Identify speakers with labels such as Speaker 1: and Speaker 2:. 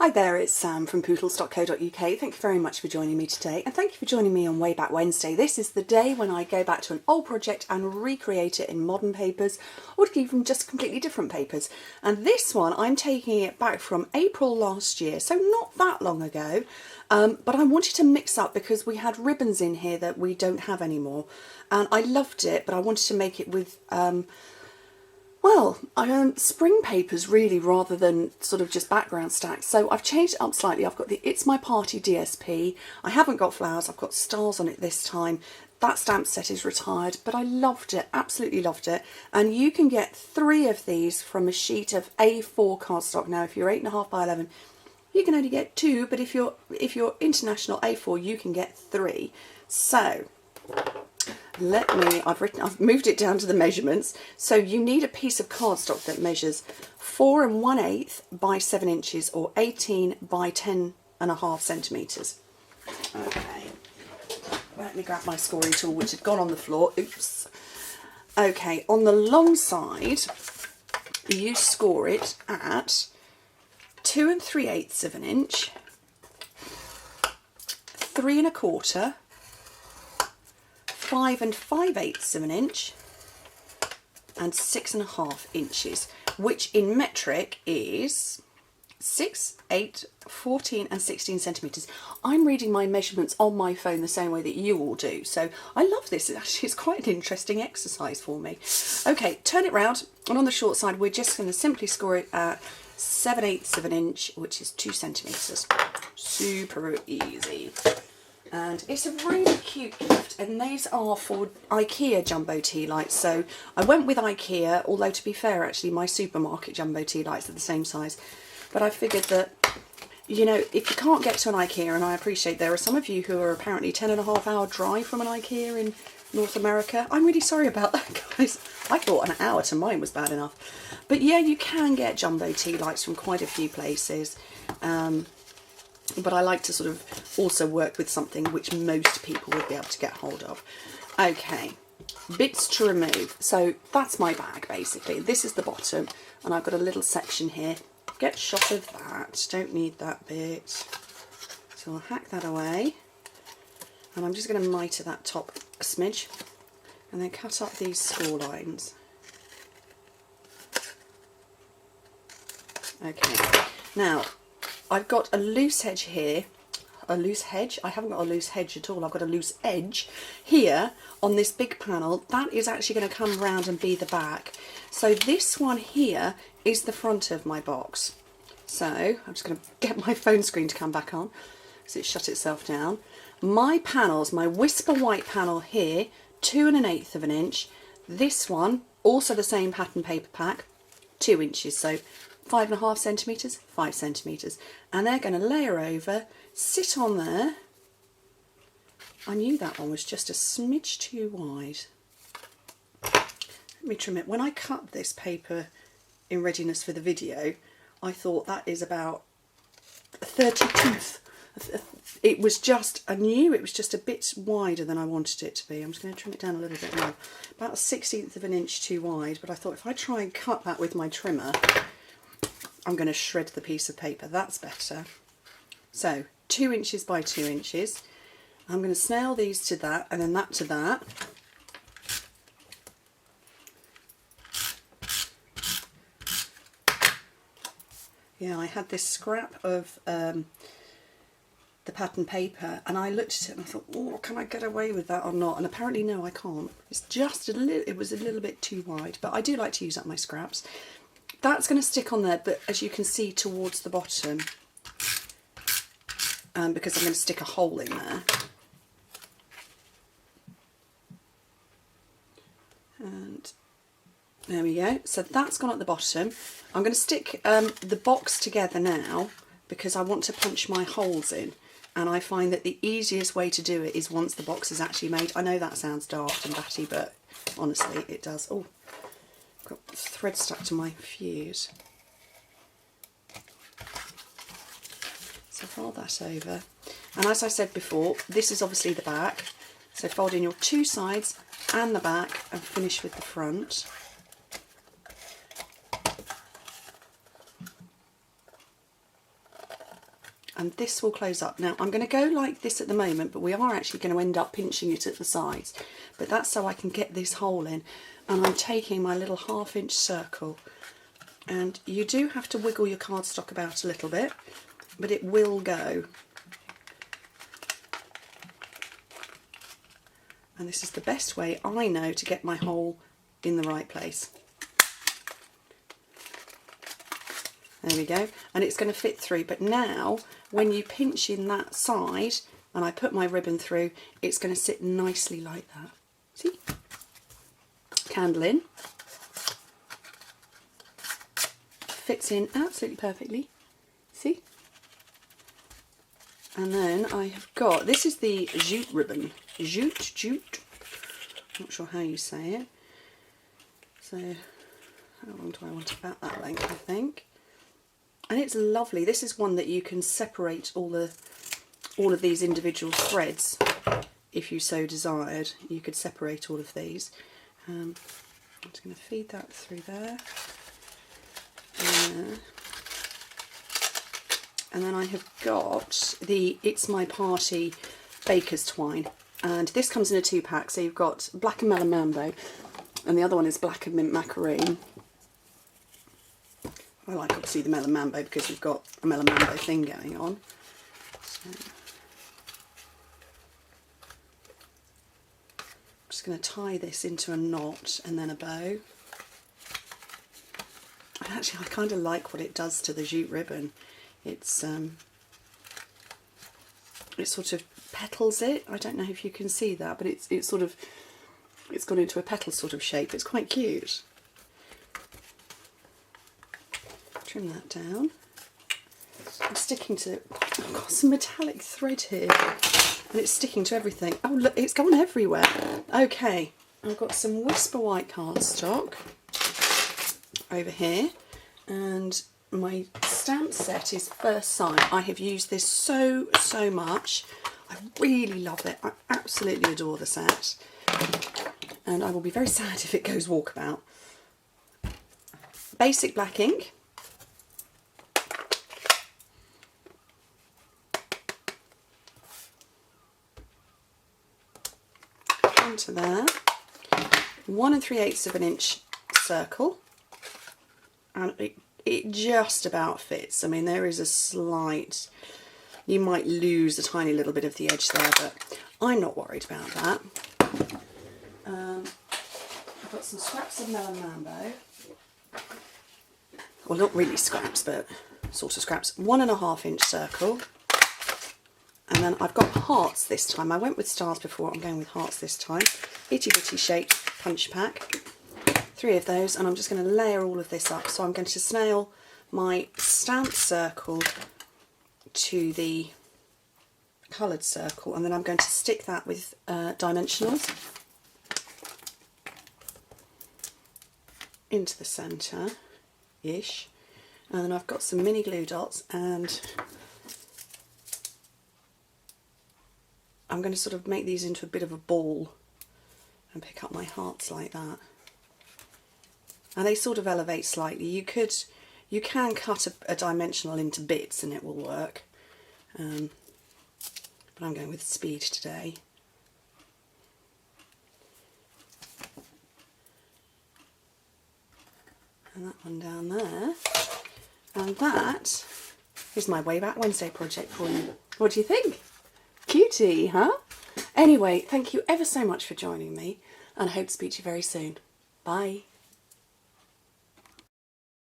Speaker 1: Hi there, it's Sam from Pootles.co.uk. Thank you very much for joining me today, and thank you for joining me on Way Back Wednesday. This is the day when I go back to an old project and recreate it in modern papers, or even just completely different papers. And this one, I'm taking it back from April last year, so not that long ago, but I wanted to mix up because we had ribbons in here that we don't have anymore. And I loved it, but I wanted to make it with spring papers really, rather than sort of just background stacks. So I've changed it up slightly. I've got the It's My Party DSP. I haven't got flowers, I've got stars on it this time. That stamp set is retired, but I loved it, absolutely loved it. And you can get 3 of these from a sheet of A4 cardstock. Now, if you're 8.5 by 11, you can only get 2, but if you're international A4, you can get 3. So I've moved it down to the measurements. So you need a piece of cardstock that measures 4 1/8 by 7 inches or 18 by 10.5 centimetres. Okay, let me grab my scoring tool, which had gone on the floor. Oops. Okay, on the long side, you score it at 2 3/8 of an inch, 3 1/4, 5 5/8 of an inch, and 6.5 inches, which in metric is 6, 8, 14 and 16 centimetres. I'm reading my measurements on my phone the same way that you all do, so I love this. It's quite an interesting exercise for me. Okay, turn it round, and on the short side we're just going to simply score it at 7/8 of an inch, which is 2 centimetres. Super easy. And it's a really cute gift, and these are for IKEA jumbo tea lights. So I went with IKEA, although to be fair, actually my supermarket jumbo tea lights are the same size. But I figured that, you know, if you can't get to an IKEA, and I appreciate there are some of you who are apparently 10.5-hour drive from an IKEA in North America. I'm really sorry about that, guys. I thought an hour to mine was bad enough. But yeah, you can get jumbo tea lights from quite a few places. But I like to sort of also work with something which most people would be able to get hold of. Okay, bits to remove. So that's my bag, basically. This is the bottom, and I've got a little section here. Get a shot of that. Don't need that bit. So I'll hack that away. And I'm just going to mitre that top a smidge, and then cut up these score lines. Okay, now I've got a loose edge here, a loose hedge. I haven't got a loose hedge at all. I've got a loose edge here on this big panel. That is actually going to come round and be the back. So this one here is the front of my box. So I'm just going to get my phone screen to come back on because it shut itself down. My panels, my Whisper White panel here, 2 1/8 of an inch. This one, also the same pattern paper pack, 2 inches. So 5.5 centimetres, 5 centimetres, and they're going to layer over, sit on there. I knew that one was just a smidge too wide. Let me trim it. When I cut this paper in readiness for the video, I thought that is about 32th. It was just, I knew it was just a bit wider than I wanted it to be. I'm just going to trim it down a little bit more. About 1/16 of an inch too wide, but I thought if I try and cut that with my trimmer, I'm going to shred the piece of paper. That's better. So 2 inches by 2 inches. I'm going to snail these to that, and then that to that. Yeah, I had this scrap of the pattern paper, and I looked at it and I thought, oh, can I get away with that or not? And apparently no, I can't. It's just a little, it was a little bit too wide, but I do like to use up my scraps. That's going to stick on there, but as you can see, towards the bottom, because I'm going to stick a hole in there. And there we go. So that's gone at the bottom. I'm going to stick the box together now because I want to punch my holes in. And I find that the easiest way to do it is once the box is actually made. I know that sounds daft and batty, but honestly, it does. Oh, got thread stuck to my fuse. So fold that over, and as I said before, this is obviously the back, so fold in your 2 sides and the back and finish with the front. and this will close up. Now I'm going to go like this at the moment, but we are actually going to end up pinching it at the sides, but that's so I can get this hole in. And I'm taking my little 1/2 inch circle, and you do have to wiggle your cardstock about a little bit, but it will go. And this is the best way I know to get my hole in the right place. There we go, and it's going to fit through. But now when you pinch in that side and I put my ribbon through, it's going to sit nicely like that. See? Candle in. Fits in absolutely perfectly. See? And then I have got, this is the jute ribbon. Jute. Not sure how you say it. So how long do I want? About that length, I think. And it's lovely. This is one that you can separate all of these individual threads if you so desired. You could separate all of these. I'm just going to feed that through there. And then I have got the It's My Party Baker's Twine, and this comes in a 2-pack. So you've got black and melon mambo, and the other one is black and mint macaroon. I like obviously the melon mambo because we've got a melon mambo thing going on. So I'm just going to tie this into a knot and then a bow. And actually I kind of like what it does to the jute ribbon. It sort of petals it. I don't know if you can see that, but it's gone into a petal sort of shape. It's quite cute. Trim that down. I'm sticking to, I've got some metallic thread here and it's sticking to everything. Oh look, it's gone everywhere. Okay, I've got some Whisper White cardstock over here, and my stamp set is First Sight. I have used this so much. I really love it. I absolutely adore the set, and I will be very sad if it goes walkabout. Basic black ink. Onto there. 1 3/8 of an inch circle, and it just about fits. I mean, there is a slight, you might lose a tiny little bit of the edge there, but I'm not worried about that. I've got some scraps of melon mambo. Well, not really scraps, but sort of scraps. 1 1/2 inch circle. And then I've got hearts this time. I went with stars before, I'm going with hearts this time. Itty bitty shaped punch pack. 3 of those, and I'm just going to layer all of this up. So I'm going to snail my stamp circle to the coloured circle, and then I'm going to stick that with dimensionals into the centre-ish. And then I've got some mini glue dots, and I'm going to sort of make these into a bit of a ball and pick up my hearts like that. And they sort of elevate slightly. You can cut a dimensional into bits and it will work. But I'm going with speed today. And that one down there. And that is my Way Back Wednesday project for you. What do you think? Cutie, huh? Anyway, thank you ever so much for joining me, and I hope to speak to you very soon. Bye.